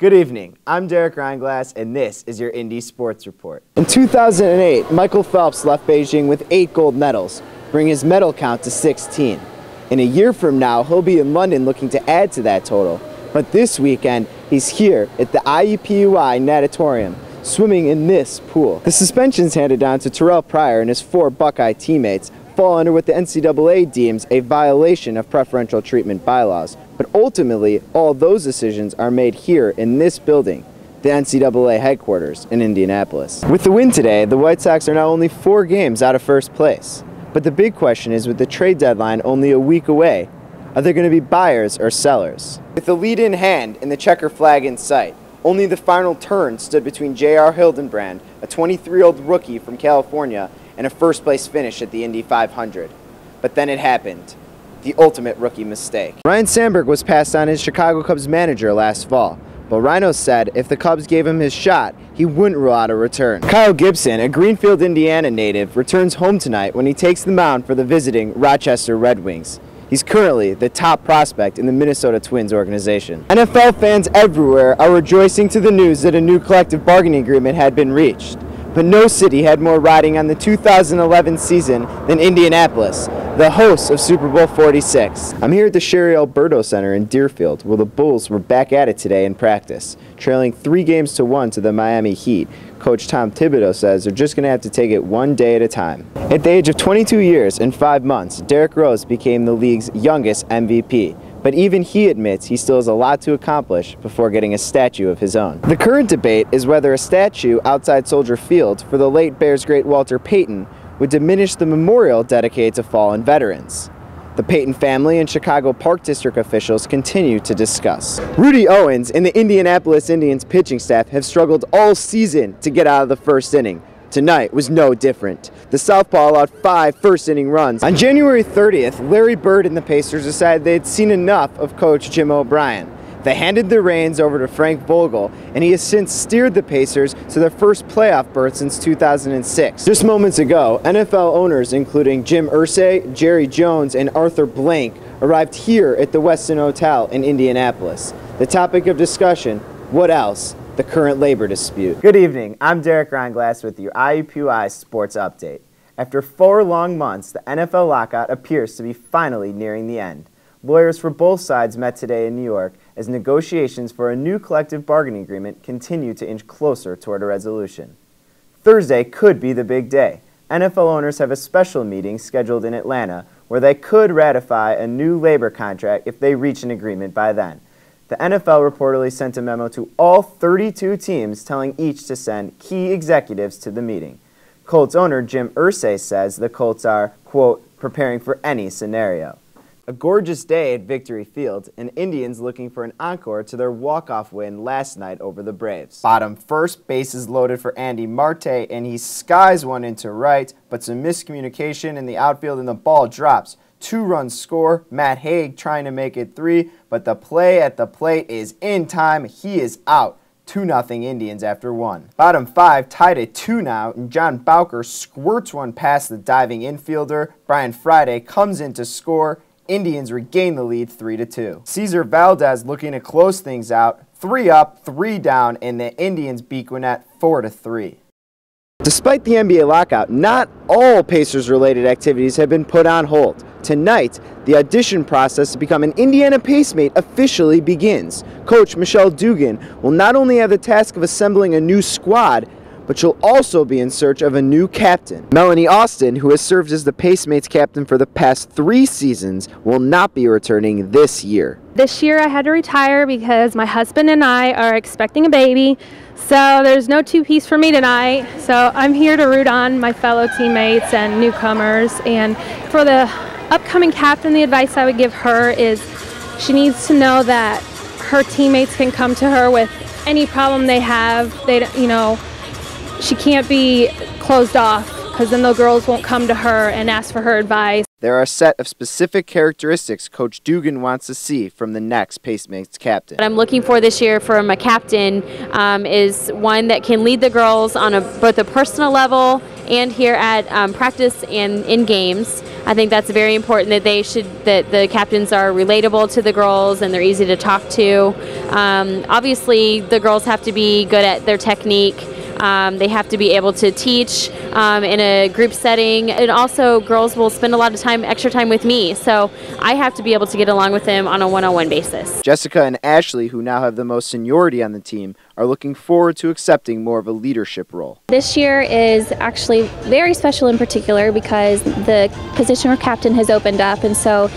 Good evening, I'm Derek Reinglass, and this is your Indy Sports Report. In 2008, Michael Phelps left Beijing with 8 gold medals, bringing his medal count to 16. In a year from now, he'll be in London looking to add to that total. But this weekend, he's here at the IUPUI Natatorium, swimming in this pool. The suspensions handed down to Terrell Pryor and his 4 Buckeye teammates fall under what the NCAA deems a violation of preferential treatment bylaws. But ultimately, all those decisions are made here in this building, the NCAA headquarters in Indianapolis. With the win today, the White Sox are now only 4 games out of first place. But the big question is, with the trade deadline only a week away, are there going to be buyers or sellers? With the lead in hand and the checker flag in sight, only the final turn stood between J.R. Hildenbrand, a 23-year-old rookie from California, and a first-place finish at the Indy 500. But then it happened. The ultimate rookie mistake. Ryne Sandberg was passed on as Chicago Cubs manager last fall, but Rhino said if the Cubs gave him his shot, he wouldn't rule out a return. Kyle Gibson, a Greenfield, Indiana native, returns home tonight when he takes the mound for the visiting Rochester Red Wings. He's currently the top prospect in the Minnesota Twins organization. NFL fans everywhere are rejoicing to the news that a new collective bargaining agreement had been reached. But no city had more riding on the 2011 season than Indianapolis, the hosts of Super Bowl 46. I'm here at the Sherry Alberto Center in Deerfield, where the Bulls were back at it today in practice, trailing 3-1 to the Miami Heat. Coach Tom Thibodeau says they're just going to have to take it one day at a time. At the age of 22 years and 5 months, Derrick Rose became the league's youngest MVP. But even he admits he still has a lot to accomplish before getting a statue of his own. The current debate is whether a statue outside Soldier Field for the late Bears great Walter Payton would diminish the memorial dedicated to fallen veterans. The Payton family and Chicago Park District officials continue to discuss. Rudy Owens and the Indianapolis Indians pitching staff have struggled all season to get out of the first inning. Tonight was no different. The Southpaw allowed 5 first-inning runs. On January 30th, Larry Bird and the Pacers decided they had seen enough of Coach Jim O'Brien. They handed the reins over to Frank Vogel, and he has since steered the Pacers to their first playoff berth since 2006. Just moments ago, NFL owners including Jim Irsay, Jerry Jones, and Arthur Blank arrived here at the Westin Hotel in Indianapolis. The topic of discussion, what else? The current labor dispute. Good evening, I'm Derek Reinglass with your IUPUI Sports Update. After 4 long months, the NFL lockout appears to be finally nearing the end. Lawyers for both sides met today in New York as negotiations for a new collective bargaining agreement continue to inch closer toward a resolution. Thursday could be the big day. NFL owners have a special meeting scheduled in Atlanta where they could ratify a new labor contract if they reach an agreement by then. The NFL reportedly sent a memo to all 32 teams telling each to send key executives to the meeting. Colts owner Jim Irsay says the Colts are, quote, preparing for any scenario. A gorgeous day at Victory Field, and Indians looking for an encore to their walk-off win last night over the Braves. Bottom first, bases loaded for Andy Marte, and he skies one into right, but some miscommunication in the outfield and the ball drops. 2-run score, Matt Haig trying to make it 3, but the play at the plate is in time. He is out. 2-0 Indians after 1. Bottom 5 tied at 2 now, and John Bowker squirts one past the diving infielder. Brian Friday comes in to score. Indians regain the lead 3-2. Cesar Valdez looking to close things out. 3 up, 3 down, and the Indians beat Gwinnett 4-3. Despite the NBA lockout, not all Pacers-related activities have been put on hold. Tonight, the audition process to become an Indiana Pacemate officially begins. Coach Michelle Dugan will not only have the task of assembling a new squad, but she'll also be in search of a new captain. Melanie Austin, who has served as the Pacemates captain for the past 3 seasons, will not be returning this year. This year I had to retire because my husband and I are expecting a baby, so there's no 2-piece for me tonight. So I'm here to root on my fellow teammates and newcomers. And for the upcoming captain, the advice I would give her is she needs to know that her teammates can come to her with any problem they have. She can't be closed off because then the girls won't come to her and ask for her advice. There are a set of specific characteristics Coach Dugan wants to see from the next Pacemates captain. What I'm looking for this year from a captain is one that can lead the girls on both a personal level and here at practice and in games. I think that's very important that that the captains are relatable to the girls and they're easy to talk to. Obviously, the girls have to be good at their technique. They have to be able to teach in a group setting, and also girls will spend a lot of extra time with me, so I have to be able to get along with them on a one-on-one basis. Jessica and Ashley, who now have the most seniority on the team, are looking forward to accepting more of a leadership role. This year is actually very special in particular because the position of captain has opened up, and so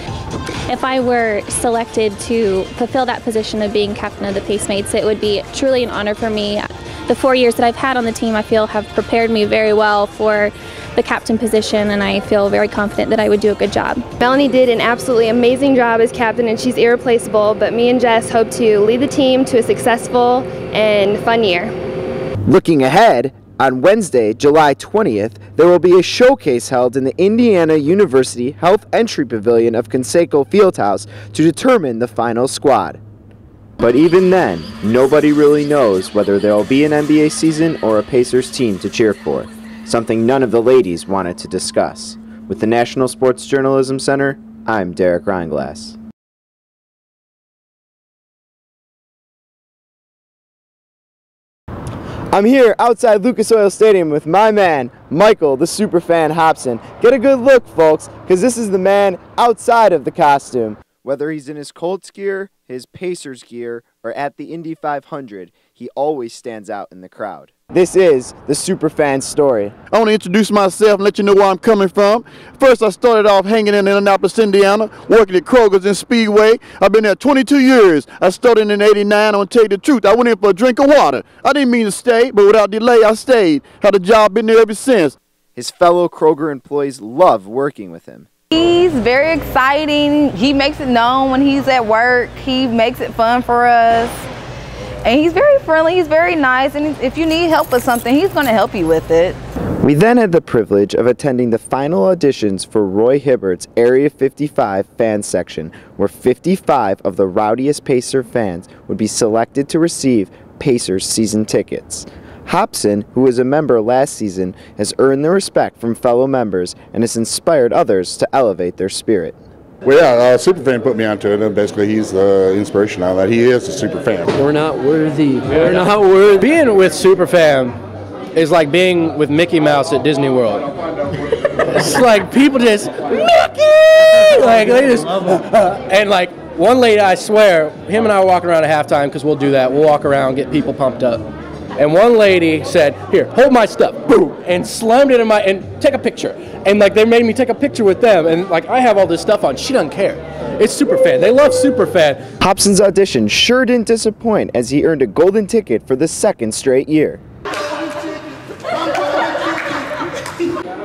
if I were selected to fulfill that position of being captain of the Pacemates, it would be truly an honor for me. The 4 years that I've had on the team, I feel, have prepared me very well for the captain position, and I feel very confident that I would do a good job. Melanie did an absolutely amazing job as captain, and she's irreplaceable, but me and Jess hope to lead the team to a successful and fun year. Looking ahead, on Wednesday, July 20th, there will be a showcase held in the Indiana University Health Entry Pavilion of Conseco Fieldhouse to determine the final squad. But even then, nobody really knows whether there will be an NBA season or a Pacers team to cheer for, something none of the ladies wanted to discuss. With the National Sports Journalism Center, I'm Derek Reinglass. I'm here outside Lucas Oil Stadium with my man, Michael, the superfan Hobson. Get a good look, folks, because this is the man outside of the costume. Whether he's in his Colts gear, his Pacers gear, or at the Indy 500, he always stands out in the crowd. This is the Superfan Story. I want to introduce myself and let you know where I'm coming from. First, I started off hanging in Indianapolis, Indiana, working at Kroger's and Speedway. I've been there 22 years. I started in '89. I'm going to tell you the truth. I went in for a drink of water. I didn't mean to stay, but without delay, I stayed. Had a job, been there ever since. His fellow Kroger employees love working with him. He's very exciting. He makes it known when he's at work. He makes it fun for us. And he's very friendly, he's very nice, and if you need help with something, he's going to help you with it. We then had the privilege of attending the final auditions for Roy Hibbert's Area 55 fan section, where 55 of the rowdiest Pacer fans would be selected to receive Pacers season tickets. Hobson, who was a member last season, has earned the respect from fellow members and has inspired others to elevate their spirit. Well, yeah, Superfan put me onto it, and basically he's the inspiration on that. He is a Superfan. We're not worthy. We're not worthy. Being with Superfan is like being with Mickey Mouse at Disney World. It's like people just, Mickey! Like, they just, and like one lady, I swear, him and I were walking around at halftime, because we'll do that. We'll walk around, get people pumped up. And one lady said, "Here, hold my stuff," boom, and slammed it in my, and take a picture. And like they made me take a picture with them, and like I have all this stuff on. She doesn't care. It's Superfan. They love Superfan. Hobson's audition sure didn't disappoint, as he earned a golden ticket for the second straight year.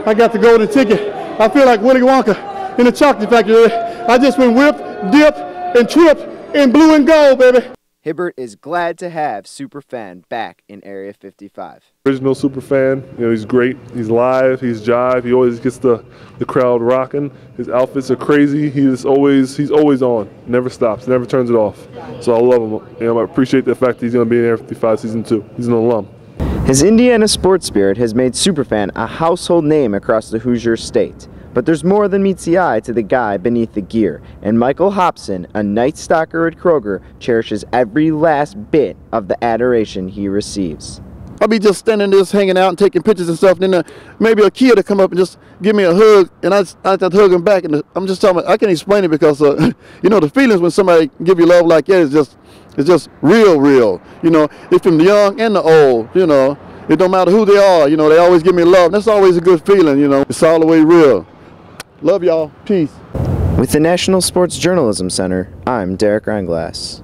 I got the golden ticket. I feel like Willy Wonka in the chocolate factory. I just went whip, dip, and trip in blue and gold, baby. Hibbert is glad to have Superfan back in Area 55. Original Superfan, you know, he's great. He's live, he's jive, he always gets the crowd rocking. His outfits are crazy. He's always on, never stops, never turns it off. So I love him. You know, I appreciate the fact that he's going to be in Area 55 season 2. He's an alum. His Indiana sports spirit has made Superfan a household name across the Hoosier state. But there's more than meets the eye to the guy beneath the gear, and Michael Hobson, a night stalker at Kroger, cherishes every last bit of the adoration he receives. I'll be just standing there just hanging out and taking pictures and stuff, and then maybe a kid will come up and just give me a hug, and I have to hug him back, and I'm just talking, I can't explain it because, you know, the feelings when somebody give you love like that is just real, you know. It's from the young and the old, you know. It don't matter who they are, you know, they always give me love. That's always a good feeling, you know. It's all the way real. Love y'all. Peace. With the National Sports Journalism Center, I'm Derek Reinglass.